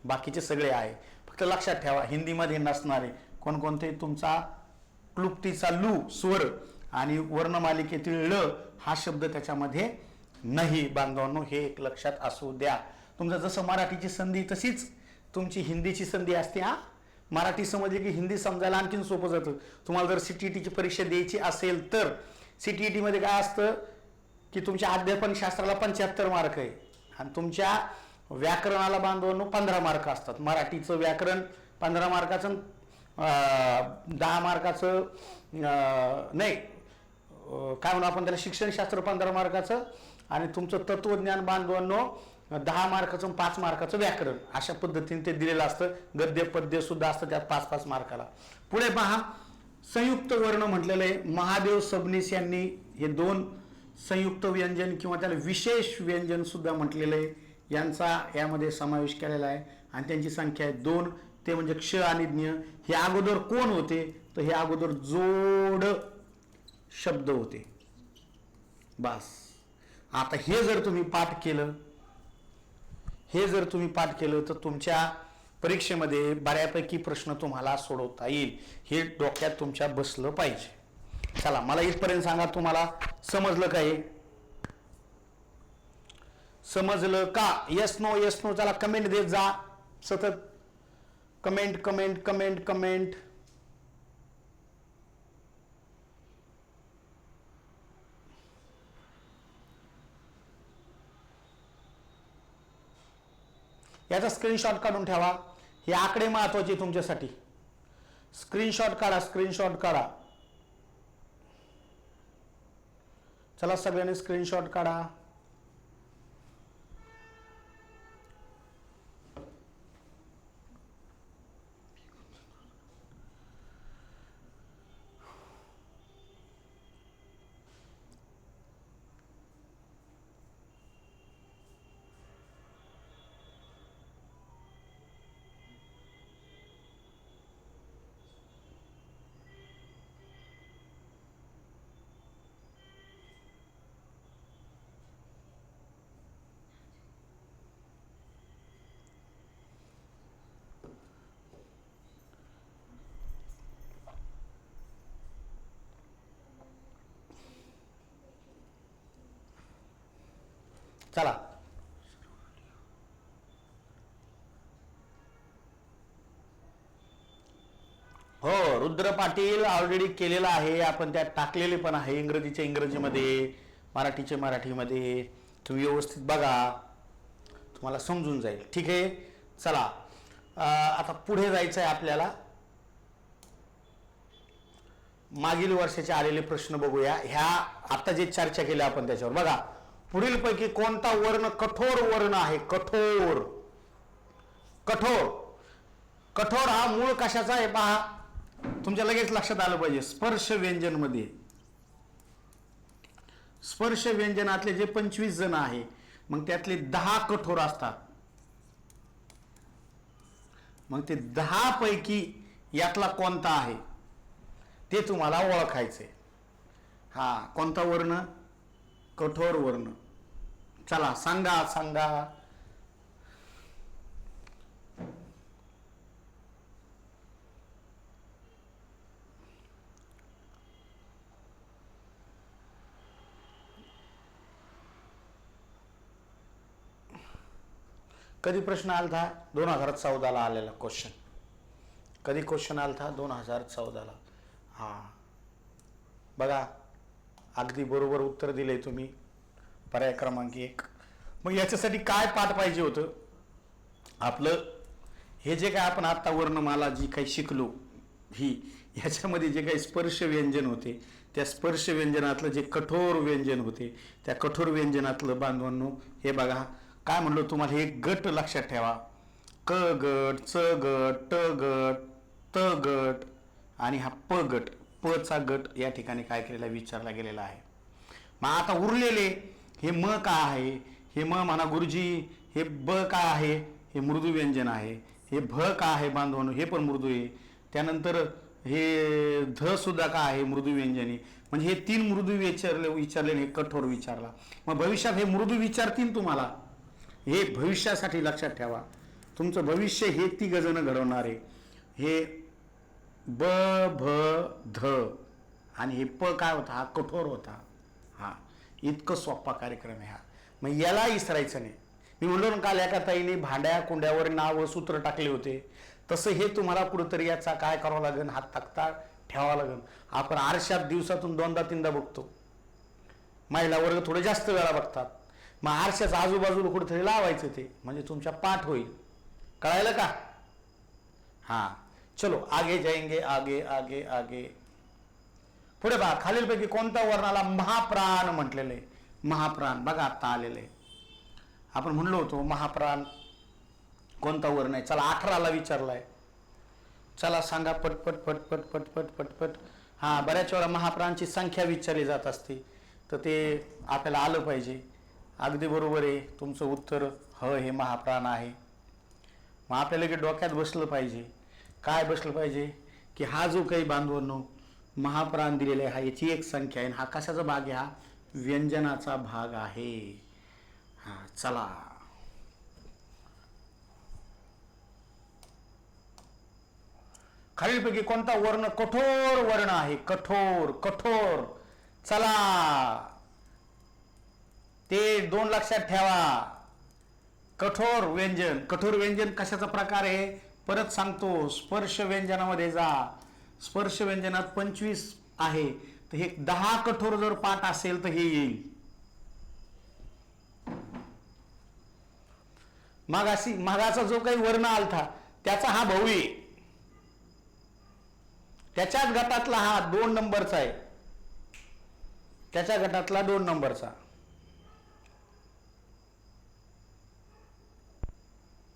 बाकीचे सगळे आहे. फक्त लक्षात ठेवा हिंदीमध्ये नसणारे कोणकोणते? तुमचा क्लुप्तीचा लू स्वर आणि वर्णमालिकेतील ळ हा शब्द त्याच्यामध्ये नाही. बांधवांनो, हे एक लक्षात असू द्या. तुमचं जसं मराठीची संधी तशीच तुमची हिंदीची संधी असते. मराठी समजली की हिंदी समजायला आणखीन सोपं जातं. तुम्हाला जर CTTची परीक्षा द्यायची असेल तर CTT मध्ये काय असतं की तुमच्या अध्यापन शास्त्राला 75 मार्क आहे आणि तुमच्या व्याकरणाला बांधवांनो 15 मार्क असतात. मराठीचं व्याकरण 15 मार्काचं, 10 मार्काचं नाही काय म्हणू आपण त्याला शिक्षणशास्त्र 15 मार्काचं, आणि तुमचं तत्वज्ञान बांधवांनो 10 मार्काचं 5 मार्काचं व्याकरण अशा पद्धतीने ते दिलेलं असतं. गद्य पद्य सुद्धा असतं त्यात 5-5 मार्काला. पुढे पहा, संयुक्त वर्ण म्हटलेलं आहे. महादेव सबनीस यांनी हे 2 संयुक्त व्यंजन किंवा त्याला विशेष व्यंजन सुद्धा म्हटलेलं आहे, यांचा यामध्ये समावेश केलेला आहे आणि त्यांची संख्या आहे 2. ते म्हणजे क्ष आणि ज्ञ. हे अगोदर कोण होते, तर हे अगोदर जोड शब्द होते. बस. आता हे जर तुम्ही पाठ केलं, तर तुमच्या परीक्षेमध्ये बऱ्यापैकी प्रश्न तुम्हाला सोडवता येईल. हे डोक्यात तुमच्या बसलं पाहिजे. चला, मला इथपर्यंत सांगा, तुम्हाला समजलं का? हे समजलं का? Yes no, yes no. चला, कमेंट देत जा सतत. Comment comment comment comment. याचा स्क्रीनशॉट काढून ठेवा. हे आकडे महत्वाचे तुमच्यासाठी. स्क्रीनशॉट काढा. चला, सगळ्यांनी स्क्रीनशॉट काढा. चला, हो, रुद्र पाटील ऑलरेडी केलेला आहे आपण, त्यात टाकलेले पण आहे. इंग्रजीच्या इंग्रजीमध्ये, मराठीचे मराठीमध्ये. तुम्ही व्यवस्थित बघा, तुम्हाला समजून जाईल. ठीक आहे. चला, आता पुढे जायचं आहे आपल्याला. मागील वर्षाचे आलेले प्रश्न बघूया. ह्या आता जे चर्चा केली आपण त्याच्यावर बघा. पुढील पैकी कोणता वर्ण कठोर वर्ण आहे? कठोर. हा मूळ कशाचा आहे पहा, तुमच्या लगेच लक्षात आलं पाहिजे. स्पर्श व्यंजन मध्ये, स्पर्श व्यंजनातले जे 25 जण आहे, मग त्यातले 10 कठोर असतात. मग ते 10 पैकी यातला कोणता आहे ते तुम्हाला ओळखायचंय. हा, कोणता वर्ण? कठोर वर्ण. चला, सांगा. कधी प्रश्न आला था? 2014ला आलेला क्वेश्चन. कधी क्वेश्चन आला था? 2014ला. हा, बघा, अगदी बरोबर उत्तर दिले तुम्ही. पर्याय क्रमांक 1. मग याच्यासाठी काय पाठ पाहिजे होतं आपलं? हे जे काय आपण आता वर्णमाला जी काही शिकलो, ही याच्यामध्ये जे काही स्पर्श व्यंजन होते, त्या स्पर्श व्यंजनातलं जे कठोर व्यंजन होते, त्या कठोर व्यंजनातलं बांधवांनो, हे बघा काय म्हणलो तुम्हाला. हे गट लक्षात ठेवा. क गट, च गट, ट गट, त गट आणि हा प गट. प चा गट या ठिकाणी काय केलेला, विचारला गेलेला आहे. मग आता उरलेले हे म काय आहे? हे म म्हणा गुरुजी. हे ब काय आहे? हे मृदू व्यंजन आहे. हे भ काय आहे बांधवांनो? हे पण मृदू आहे. त्यानंतर हे ध सुद्धा काय आहे? मृदू व्यंजनी. म्हणजे हे 3 मृदू विचारले हे कठोर विचारला. मग भविष्यात हे मृदू विचारतील तुम्हाला. हे भविष्यासाठी लक्षात ठेवा. तुमचं भविष्य हे 3 जण घडवणार आहे. हे ब, भ, ध आणि हे प काय होता? हा कठोर होता. हा, इतकं सोपा कार्यक्रम आहे हा. मग याला विसरायचं नाही. मी म्हणलो ना काल एका ताईने भांड्या कुंड्यावर नाव सूत्र टाकले होते, तसं हे तुम्हाला कुठंतरी याचा काय करावं लागेल, हात तक्ता ठेवावा लागेल. आपण आरशात दिवसातून 2दा-3दा बघतो. महिला वर्ग थोडे जास्त वेळा बघतात. मग आरशाचं आजूबाजूला कुठेतरी लावायचं ते, म्हणजे तुमच्या पाठ होईल. कळायलं का? हा, चलो आगे जाएंगे. आगे पुढे बघा. खालीलपैकी कोणत्या वर्णाला महाप्राण म्हटलेलं आहे? महाप्राण बघा आता आलेलं आहे. आपण म्हणलो होतो महाप्राण कोणता वर्ण आहे. चला 18ला विचारलाय. चला सांगा पटपट पटपट पटपट पटपट. हा, बऱ्याच वेळा महाप्राणांची संख्या विचारली जात असते, तर ते आपल्याला आलं पाहिजे. अगदी बरोबर आहे तुमचं उत्तर. हे महाप्राण आहे. मग आपल्याला की डोक्यात बसलं पाहिजे. काय बसलं पाहिजे की हा जो काही बांधवांनो महाप्राण दिलेला आहे, हा याची एक संख्या आहे. हा कशाचा भाग आहे? हा व्यंजनाचा भाग आहे. हा, चला खालीलपैकी कोणता वर्ण कठोर वर्ण आहे? कठोर कठोर. चला ते 2 लक्षात ठेवा. कठोर व्यंजन. कठोर व्यंजन कशाचा प्रकार आहे? परत सांगतो, स्पर्श व्यंजनामध्ये जा. स्पर्श व्यंजनात 25 आहे, तर हे 10 कठोर जर पाठ असेल तर हे येईल. मागाचा जो काही वर्ण आलता त्याचा हा भाऊ आहे. त्याच्याच गटातला हा 2 नंबरचा आहे. त्याच्या गटातला 2 नंबरचा.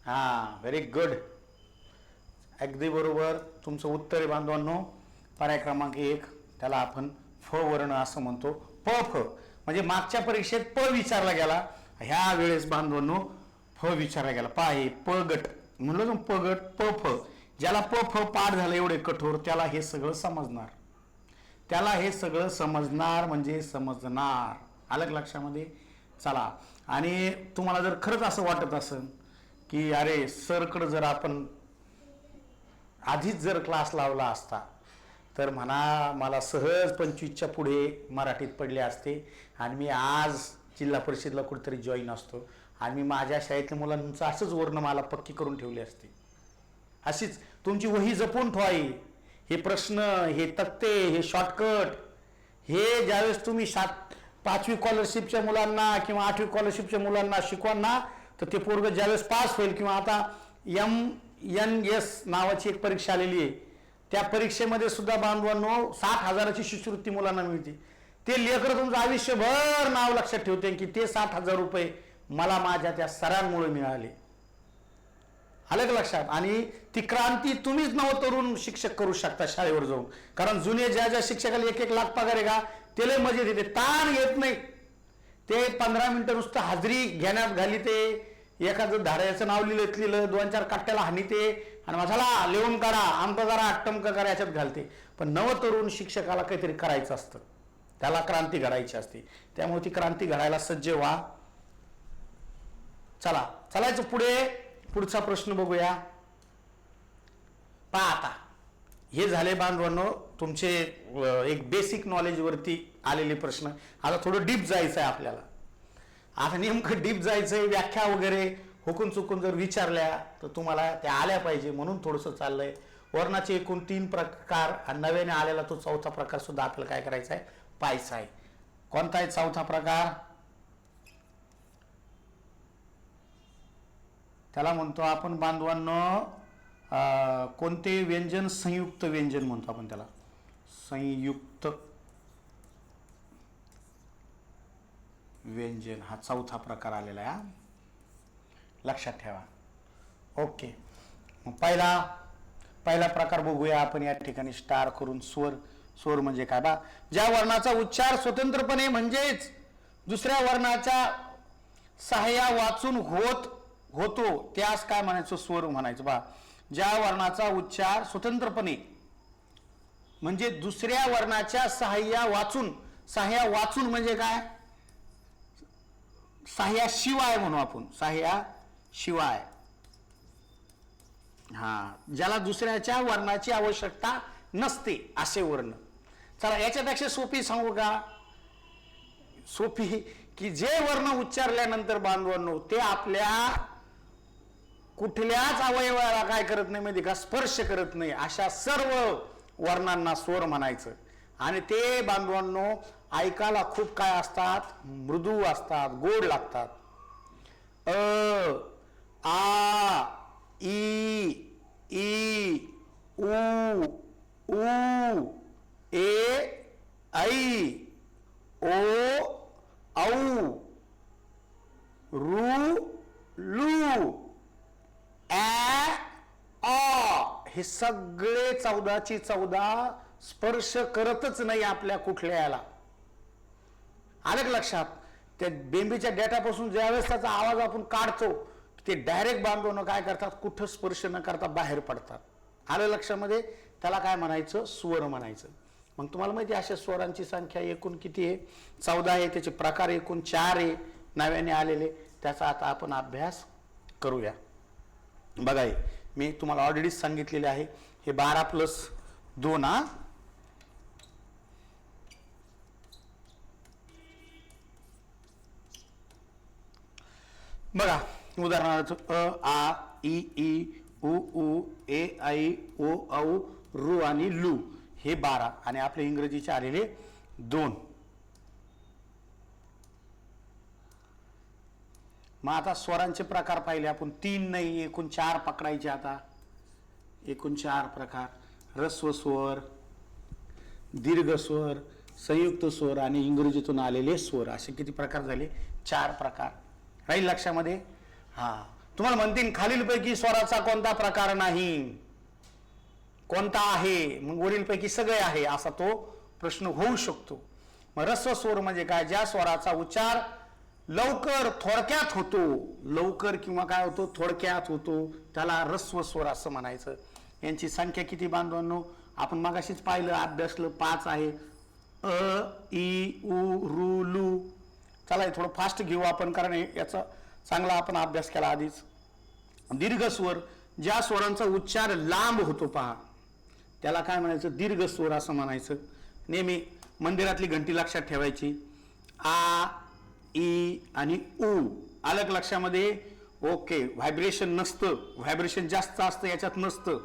हा, व्हेरी गुड. अगदी बरोबर तुमचं उत्तर आहे बांधवांनो. पर्याय क्रमांक 1, त्याला आपण फ वर्ण असं म्हणतो. प फ म्हणजे मागच्या परीक्षेत प विचारला गेला, ह्या वेळेस बांधवांनो फ विचारला गेला. पा हे प गट म्हणलं ना, प गट प फ. ज्याला प फ पाठ झालं एवढे कठोर, त्याला हे सगळं समजणार. त्याला हे सगळं समजणार म्हणजे समजणार. आलं लक्षामध्ये? चला, आणि तुम्हाला जर खरंच असं वाटत असेल की अरे सरकडं जर आपण आधीच जर क्लास लावला असता तर म्हणा मला सहज 25च्या पुढे मराठीत पडले असते आणि मी आज जिल्हा परिषदला कुठेतरी जॉईन असतो आणि मी माझ्या शाळेतल्या मुलांचं असंच वर्ण मला पक्की करून ठेवली असते. अशीच तुमची वही जपून ठेवाई. हे प्रश्न, हे तक्ते, हे शॉर्टकट, हे ज्यावेळेस तुम्ही 5वी स्कॉलरशिपच्या मुलांना किंवा 8वी स्कॉलरशिपच्या मुलांना शिकवा ना, तर ते पोरग ज्यावेळेस पास होईल, किंवा आता MNS नावाची एक परीक्षा आलेली आहे, त्या परीक्षेमध्ये सुद्धा बांधवांनो 60,000ची शिष्यवृत्ती मुलांना मिळते. ते लेकरं तुमचं आयुष्यभर नाव लक्षात ठेवते की ते 60,000 रुपये मला माझ्या त्या सरांमुळे मिळाले. आलं का लक्षात? आणि ती क्रांती तुम्हीच नवतरुण शिक्षक करू शकता शाळेवर जाऊन. कारण जुने ज्या शिक्षकाला 1-1 लाख पगार आहे का, ते लय मजेत येते, ताण येत नाही. ते 15 मिनिटं नुसतं हाजरी घेण्यात घाली. ते एखादं धाड्याचं नाव लिहिलं 2-4 काट्याला हानी ते आणि मसाला लिहून काढा, आमचं जरा अट्टमक करा याच्यात घालते. पण नवतरुण शिक्षकाला काहीतरी करायचं असतं, त्याला क्रांती घडायची असते. त्यामुळे ती क्रांती घडायला सज्ज व्हा. चला चलायचं पुढे. पुढचा प्रश्न बघूया. पहा आता हे झाले बांधवांनो तुमचे एक बेसिक नॉलेज वरती आलेले प्रश्न. आता थोडं डीप जायचं आहे आपल्याला. आता नेमकं डीप जायचंय, व्याख्या वगैरे हुकून चुकून जर विचारल्या तर तुम्हाला त्या आल्या पाहिजे, म्हणून थोडंसं चाललंय. वर्णाचे एकूण 3 प्रकार आणि नव्याने आलेला तो 4था प्रकार सुद्धा आपल्याला काय करायचा आहे? पाहायचा आहे. कोणता आहे 4था प्रकार? त्याला म्हणतो आपण बांधवांनो कोणते व्यंजन? संयुक्त व्यंजन म्हणतो आपण त्याला. संयुक्त व्यंजन हा 4था प्रकार आलेला आहे. लक्षात ठेवा. ओके, मग पहिला प्रकार बघूया आपण या ठिकाणी स्टार करून. स्वर. स्वर म्हणजे काय बा? ज्या वर्णाचा उच्चार स्वतंत्रपणे म्हणजेच दुसऱ्या वर्णाच्या सहाय्या वाचून होतो त्यास काय म्हणायचं? स्वर म्हणायचं बा. ज्या वर्णाचा उच्चार स्वतंत्रपणे म्हणजे दुसऱ्या वर्णाच्या सहाय्या वाचून म्हणजे काय? सहाय्याशिवाय म्हणू आपण. सहाय्याशिवाय. हा, ज्याला दुसऱ्याच्या वर्णाची आवश्यकता नसते असे वर्ण. चला याच्यापेक्षा सोपी सांगू का? सोपी की जे वर्ण उच्चारल्यानंतर बांधवांनो ते आपल्या कुठल्याच अवयवाला काय करत नाही माहिती का? स्पर्श करत नाही. अशा सर्व वर्णांना स्वर म्हणायचं. आणि ते बांधवांनो ऐकायला खूप काय असतात? मृदू असतात, गोड लागतात. आ, ई, ई, उ, ऊ, ए, ऐ, ओ, औ, रू, लू, ॲ, ऑ, हे सगळे 14ची 14 स्पर्श करतच नाही आपल्या कुठल्या याला. आलं का लक्षात? त्या बेंबीच्या डेटापासून ज्यावेळेस त्याचा आवाज आपण काढतो ते डायरेक्ट बांधवणं काय करतात, कुठं स्पर्श न करता बाहेर पडतात. आलं लक्षामध्ये? त्याला काय म्हणायचं? स्वर म्हणायचं. मग तुम्हाला माहिती अशा स्वरांची संख्या एकूण किती आहे? 14 आहे. त्याचे प्रकार एकूण 4 आहे नव्याने आलेले. त्याचा आता आपण अभ्यास करूया. बघा, मी तुम्हाला ऑलरेडीच सांगितलेले आहे, हे 12 + 2 हा. बघा उदाहरणार्थ अ, आ, इ, ई, उ, ऊ, ए, ऐ, ओ, औ, रू आणि लू हे 12 आणि आपले इंग्रजीचे आलेले 2. मग आता स्वरांचे प्रकार पाहिले आपण. 3 नाही, एकूण 4 पकडायचे. आता एकूण 4 प्रकार: ह्रस्व स्वर, दीर्घ स्वर, संयुक्त स्वर आणि इंग्रजीतून आलेले स्वर. असे किती प्रकार झाले? 4 प्रकार. राहील लक्षामध्ये? हा. तुम्हाला म्हणतील खालीलपैकी स्वराचा कोणता प्रकार नाही, कोणता आहे? मग वरीलपैकी सगळे आहे असा तो प्रश्न होऊ शकतो. मग ह्रस्व स्वर म्हणजे काय? ज्या स्वराचा उच्चार लवकर, थोडक्यात होतो. लवकर किंवा काय होतो? थोडक्यात होतो. त्याला ह्रस्व स्वर असं म्हणायचं. यांची संख्या किती बांधवांनो? आपण मगाशीच पाहिलं, अभ्यासलं. 5 आहे. अ, ई, उ, रू, लू. चला थोडं फास्ट घेऊ आपण, कारण याचा चांगला आपण अभ्यास केला आधीच. दीर्घ स्वर, ज्या स्वरांचा उच्चार लांब होतो पहा, त्याला काय म्हणायचं? दीर्घ स्वर असं म्हणायचं. नेहमी मंदिरातली घंटी लक्षात ठेवायची. आ, ई आणि उ. आलं लक्षामध्ये? ओके. व्हायब्रेशन नसतं, व्हायब्रेशन जास्त असतं याच्यात, नसतं.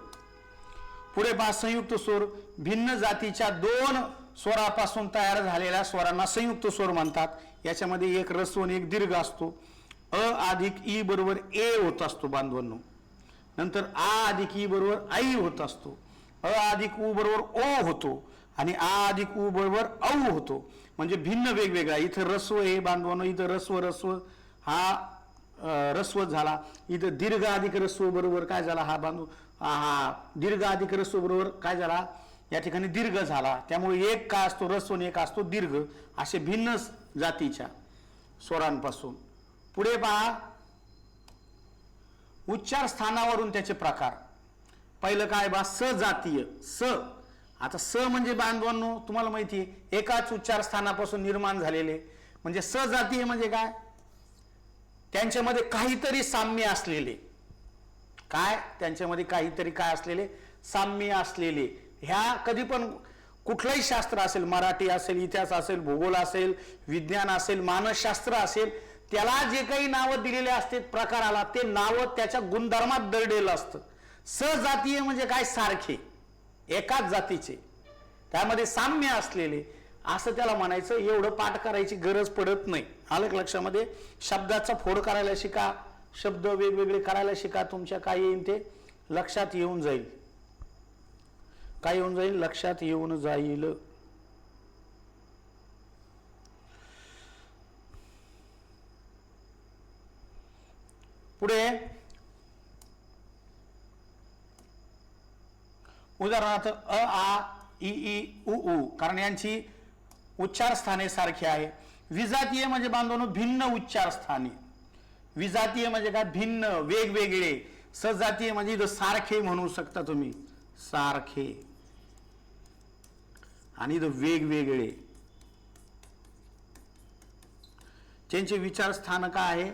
पुढे पहा, संयुक्त स्वर. भिन्न जातीच्या 2 स्वरापासून तयार झालेल्या स्वरांना संयुक्त स्वर म्हणतात. याच्यामध्ये एक ह्रस्व आणि एक दीर्घ असतो. अ अधिक ई बरोबर ए होत असतो बांधवांनो. नंतर आ अधिक ई बरोबर आई होत असतो. अ अधिक उ बरोबर ओ होतो आणि आ अधिक उ बरोबर औ होतो. म्हणजे भिन्न वेगवेगळा. इथं ह्रस्व हे बांधवांनो, इथं ह्रस्व हा ह्रस्व झाला. इथं दीर्घ अधिक ह्रस्व बरोबर काय झाला? हा बांधव हा दीर्घ अधिक ह्रस्व बरोबर काय झाला? या ठिकाणी दीर्घ झाला. त्यामुळे एक काय असतो? ह्रस्व आणि एक असतो दीर्घ. असे भिन्न जातीच्या स्वरांपासून. पुढे पहा, उच्चार स्थानावरून त्याचे प्रकार. पहिलं काय बा? सजातीय. स. आता स म्हणजे बांधवांनो तुम्हाला माहिती आहे, एकाच उच्चार स्थानापासून निर्माण झालेले. म्हणजे सजातीय म्हणजे काय? त्यांच्यामध्ये काहीतरी साम्य असलेले. काय? त्यांच्यामध्ये काहीतरी काय असलेले? साम्य असलेले. ह्या कधी पण कुठलंही शास्त्र असेल, मराठी असेल, इतिहास असेल, भूगोल असेल, विज्ञान असेल, मानसशास्त्र असेल, त्याला जे काही नावं दिलेले असतात प्रकाराला, ते नावं त्याच्या गुणधर्मात दडलेलं असतं. सजातीय म्हणजे काय? सारखे, एकाच जातीचे, त्यामध्ये साम्य असलेले असं त्याला म्हणायचं. एवढं पाठ करायची गरज पडत नाही. आलं लक्षामध्ये? शब्दाचा फोड करायला शिका, शब्द वेगवेगळे करायला शिका. तुमच्या काय येईल ते लक्षात येऊन जाईल. काय येऊन जाईल? लक्षात येऊन जाईल. पुढे उदाहरणार्थ अ, आ, ई, ई, उ, ऊ, कारण यांची उच्चार स्थाने सारखी आहे. विजातीय म्हणजे बांधवांनो भिन्न उच्चार स्थाने. विजातीय म्हणजे काय? भिन्न, वेगवेगळे. सजातीय म्हणजे इथं सारखे म्हणू शकता तुम्ही, सारखे, आणि इथं वेगवेगळे. त्यांचे विचार स्थान काय आहे?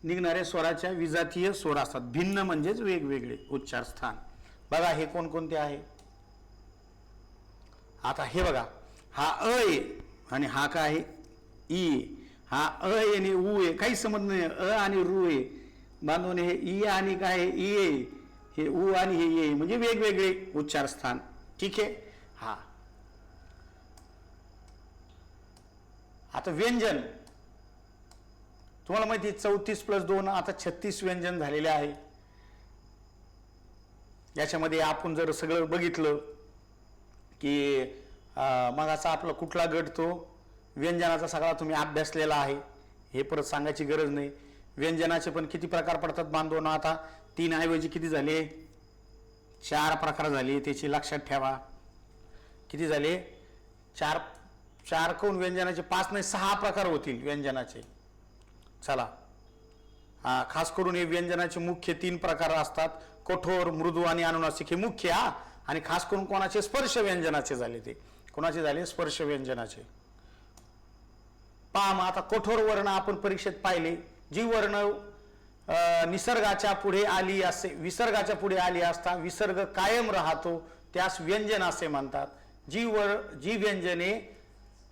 निघणाऱ्या स्वराच्या विजातीय स्वर असतात. भिन्न म्हणजेच वेगवेगळे उच्चार स्थान. बघा हे कोणकोणते आहे? आता हे बघा, हा अ आहे आणि हा काय आहे? ई. हा अ आहे आणि उ आहे, काही समज नाही. अ आणि रू आहे बांधून. हे ई आणि काय आहे? ई आहे. हे उ आणि हे ये, म्हणजे वेगवेगळे उच्चार स्थान. ठीक आहे. हा. आता व्यंजन तुम्हाला माहिती 34 + 2 आता 36 व्यंजन झालेले आहे. याच्यामध्ये आपण जर सगळं बघितलं की मगाचा आपला कुठला गट? तो व्यंजनाचा सगळा तुम्ही अभ्यासलेला आहे, हे परत सांगायची गरज नाही. व्यंजनाचे पण किती प्रकार पडतात बांधवांनो? आता 3 ऐवजी किती झाले? 4 प्रकार झाले. त्याची लक्षात ठेवा. किती झाले? 4 कोण व्यंजनाचे 5 नाही 6 प्रकार होतील व्यंजनाचे. चला, खास करून हे व्यंजनाचे मुख्य 3 प्रकार असतात. कठोर, मृदू आणि अनुनासिक हे मुख्य. आणि खास करून कोणाचे? स्पर्श व्यंजनाचे झाले. ते कोणाचे झाले? स्पर्श व्यंजनाचे. पहा मग आता कठोर वर्ण आपण परीक्षेत पाहिले. जी वर्ण निसर्गाच्या पुढे आली असे, विसर्गाच्या पुढे आली असता विसर्ग कायम राहतो त्यास व्यंजन असे म्हणतात. जी व्यंजने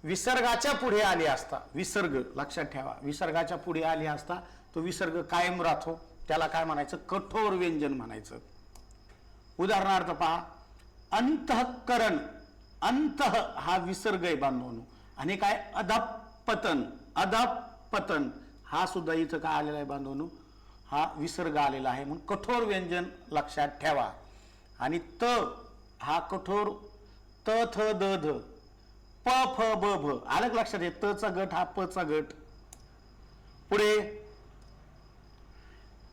विसर्गाच्या पुढे आली असता, विसर्ग लक्षात ठेवा, विसर्गाच्या पुढे आली असता तो विसर्ग कायम राहतो त्याला काय म्हणायचं? कठोर व्यंजन म्हणायचं. उदाहरणार्थ पहा, अंतःकरण. अंतः हा विसर्ग आहे बांधवांनो. आणि काय? अधःपतन. अधःपतन हा सुद्धा इथं काय आलेला आहे बांधवांनो? हा विसर्ग आलेला आहे. म्हणून कठोर व्यंजन लक्षात ठेवा. आणि त हा कठोर. त थ द ध प फ ब भ आलं का लक्षात? त चा गट हा प चा गट. पुढे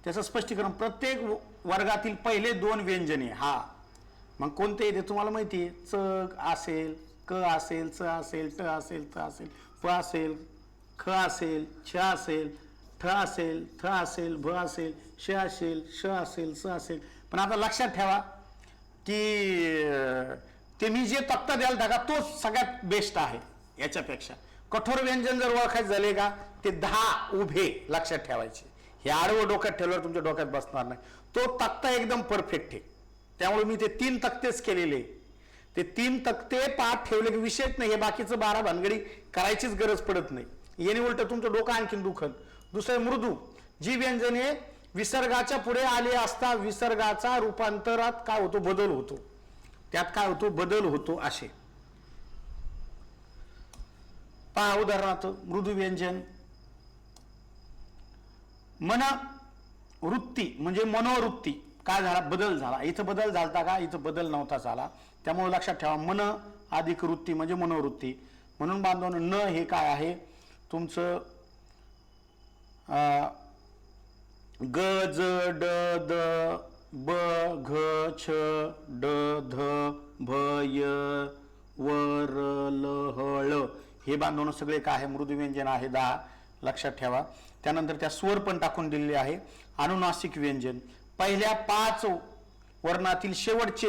त्याचं स्पष्टीकरण. प्रत्येक वर्गातील पहिले 2 व्यंजने. हा मग कोणते येते तुम्हाला माहिती आहे? च असेल, क असेल, च असेल, ट असेल, त असेल, प असेल, ख असेल, छ असेल, ठ असेल, थ असेल, भ असेल, श असेल, श असेल, स असेल. पण आता लक्षात ठेवा की ते मी जे तक्ता द्यायला टाका तो सगळ्यात बेस्ट आहे याच्यापेक्षा. कठोर व्यंजन जर ओळखायचे झाले का ते 10 उभे लक्षात ठेवायचे. हे आडवं डोक्यात ठेवल्यावर तुमच्या डोक्यात बसणार नाही. तो तक्ता एकदम परफेक्ट आहे. त्यामुळे मी ते 3 तक्तेच केलेले. ते 3 तक्ते पाठ ठेवले की विषयच नाही. हे बाकीचं 12 भानगडी करायचीच गरज पडत नाही. याने उलट तुमचं डोकं आणखीन दुखल. दुसरं मृदू. जी व्यंजने विसर्गाच्या पुढे आली असता विसर्गाचा रूपांतरात काय होतो? बदल होतो. त्यात काय होतो? बदल होतो. असे पहा उदाहरणार्थ मृदू व्यंजन. मन वृत्ती म्हणजे मनोवृत्ती. काय झाला? बदल झाला. इथं बदल झालता का? इथं बदल नव्हता झाला. त्यामुळे लक्षात ठेवा मन अधिक वृत्ती म्हणजे मनोवृत्ती. म्हणून बांधवांनो न हे काय आहे तुमचं? ग ज ड द ब घ छ ड ध भ य व र ल ह ळ हे बांधवणं सगळे काय आहे? मृदू व्यंजन आहे 10 लक्षात ठेवा. त्यानंतर त्या स्वर पण टाकून दिलेले आहे. अनुनासिक व्यंजन. पहिल्या 5 वर्णातील शेवटचे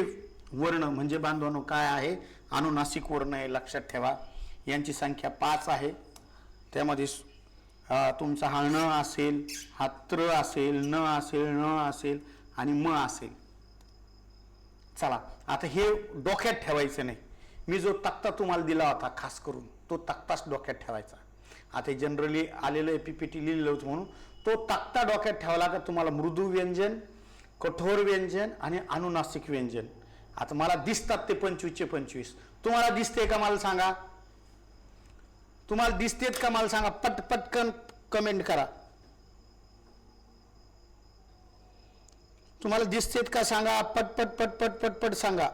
वर्ण म्हणजे बांधवांनो काय आहे? अनुनासिक वर्ण आहे लक्षात ठेवा. यांची संख्या 5 आहे. त्यामध्ये तुमचा हा न असेल, हा त्र असेल, न असेल, ण असेल आणि म असेल. चला आता हे डोक्यात ठेवायचं नाही. मी जो तक्ता तुम्हाला दिला होता खास करून तो तक्ताच डोक्यात ठेवायचा. आता जनरली आलेलं PPT लिहिलं होतं म्हणून तो तक्ता डोक्यात ठेवला का तुम्हाला मृदू व्यंजन, कठोर व्यंजन आणि अनुनासिक व्यंजन. आता मला दिसतात ते 25चे 25. तुम्हाला दिसते का मला सांगा? तुम्हाला दिसतेत का मला सांगा? पटकन कमेंट करा. तुम्हाला दिसतेत का सांगा? पटपट पटपट पटपट सांगा.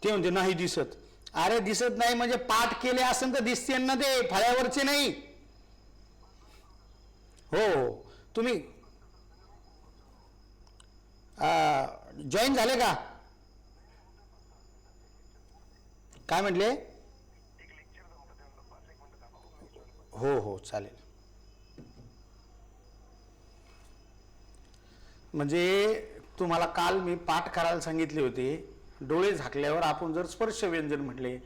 ते म्हणते नाही दिसत. अरे दिसत नाही म्हणजे पाठ केले असेल तर दिसते ना ते, फळ्यावरचे नाही. हो तुम्ही जॉईन झाले का? काय म्हटले? हो हो चालेल. म्हणजे तुम्हाला काल मी पाठ करायला सांगितले होते. डोळे झाकल्यावर आपण जर स्पर्श व्यंजन म्हटले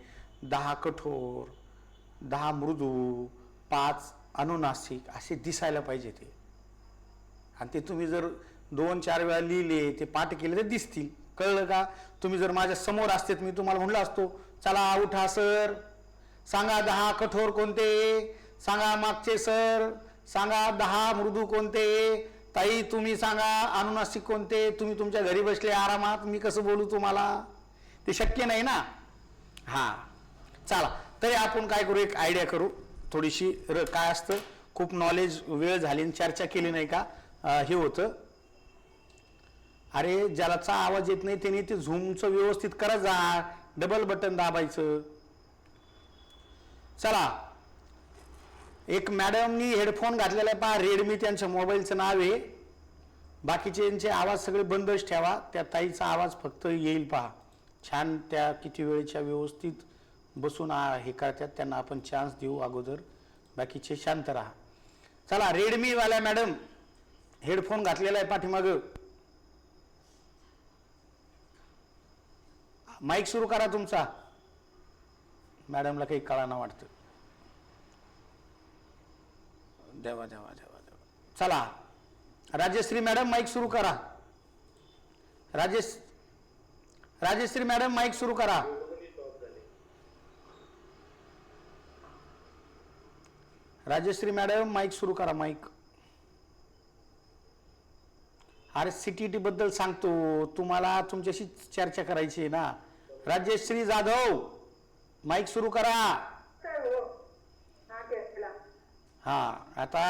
10 कठोर, 10 मृदू, 5 अनुनासिक असे दिसायला पाहिजे ते. आणि ते तुम्ही जर 2-4 वेळा लिहिले ते पाठ केले तर दिसतील. कळलं का? तुम्ही जर माझ्या समोर असते मी तुम्हाला म्हणलं असतो चला उठा सर, सांगा 10 कठोर कोणते, सांगा मागचे सर, सांगा 10 मृदू कोणते, ताई तुम्ही सांगा अनुनासिक कोणते. तुम्ही तुमच्या घरी बसले आरामात, मी कसं बोलू तुम्हाला? ते शक्य नाही ना. हा चला तरी आपण काय करू, एक आयडिया करू. थोडीशी काय असतं, खूप नॉलेज, वेळ झाली आणि चर्चा केली नाही का हे होतं. अरे ज्यालाचा आवाज येत नाही त्याने ते झूमचं व्यवस्थित करा, जा डबल बटन दाबायचं. चला, एक मॅडमनी हेडफोन घातलेला आहे पहा, रेडमी त्यांच्या मोबाईलचं नाव आहे. बाकीचे आवाज सगळे बंदच ठेवा, त्या ताईचा आवाज फक्त येईल पहा. छान त्या किती वेळेच्या व्यवस्थित बसून हे करतात, त्यांना आपण चान्स देऊ अगोदर, बाकीचे शांत राहा. चला, रेडमी वाल्या मॅडम हेडफोन घातलेला आहे पाठीमाग, माईक सुरू करा तुमचा. मॅडमला काही कळाना वाटतं. देवा देवा देवा देवा. चला राजश्री मॅडम माईक सुरू करा. राजश्री मॅडम माईक सुरू करा. राजश्री मॅडम माईक सुरू करा, माईक. अरे सीटीटी बद्दल सांगतो तुम्हाला, तुमच्याशी चर्चा करायची आहे ना. राजश्री जाधव माईक सुरू करा. हा, आता